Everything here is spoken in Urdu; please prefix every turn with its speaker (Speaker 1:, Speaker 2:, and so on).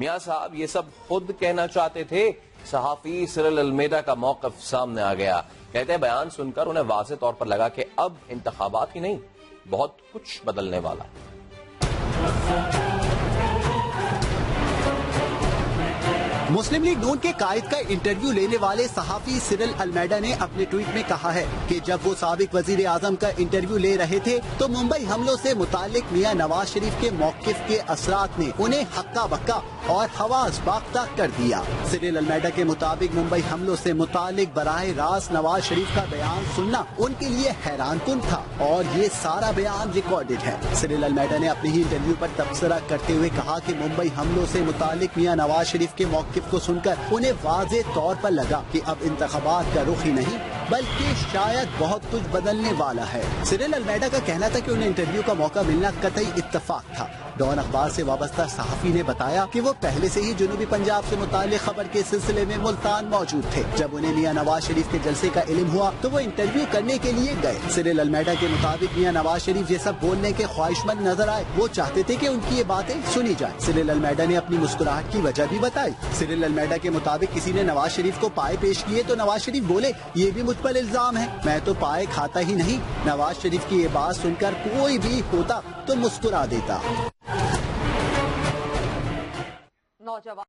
Speaker 1: میاں صاحب یہ سب خود کہنا چاہتے تھے؟ صحافی سرل المیڈا کا موقف سامنے آ گیا. کہتے ہیں بیان سن کر انہیں واضح طور پر لگا کہ اب انتخابات ہی نہیں، بہت کچھ بدلنے والا ہے.
Speaker 2: مسلم لیگ نون کے قائد کا انٹرویو لینے والے صحافی سرل المیڈا نے اپنے ٹویٹ میں کہا ہے کہ جب وہ سابق وزیر اعظم کا انٹرویو لے رہے تھے تو ممبئی حملوں سے متعلق میاں نواز شریف کے موقف کے اثرات نے انہیں ہکا بکا اور حواس باختہ کر دیا. سرل المیڈا کے مطابق ممبئی حملوں سے متعلق براہ راست نواز شریف کا بیان سننا ان کے لیے حیران کن تھا اور یہ سارا بیان ریکارڈڈ ہے. سرل المیڈا نے اپنے ہی انٹرویو پر تبصرہ کرتے ہوئے کہا کہ ممبئی حملوں سے متعلق میاں نواز شریف کے موقف کو سن کر انہیں واضح طور پر لگا کہ اب انتخابات کا رخ ہی نہیں بلکہ شاید بہت کچھ بدلنے والا ہے. سرل المیڈا کا کہنا تھا کہ انہیں انٹرویو کا موقع ملنا قطعی اتفاق تھا. ڈان اخبار سے وابستہ صحافی نے بتایا کہ وہ پہلے سے ہی جنوبی پنجاب سے متعلق خبر کے سلسلے میں ملتان موجود تھے. جب انہیں میاں نواز شریف کے جلسے کا علم ہوا تو وہ انٹرویو کرنے کے لیے گئے. سرل المیڈا کے مطابق میاں نواز شریف یہ سب بولنے کے خواہشمند نظر آئے. وہ چاہتے تھے کہ ان کی یہ باتیں سنی جائیں. سرل المیڈا نے اپنی مسکراہٹ کی وجہ بھی بتائی. سرل المیڈا کے مطابق کسی نے نواز شریف کو پائے پیش کیے تو نواز شریف بولے یہ بھی مجھ پر الزام ہے، میں تو پائے کھاتا ہی نہیں. نواز شریف کی یہ بات سن کر کوئی بھی ہوتا تو مسکرا دیتا.
Speaker 3: نوجوان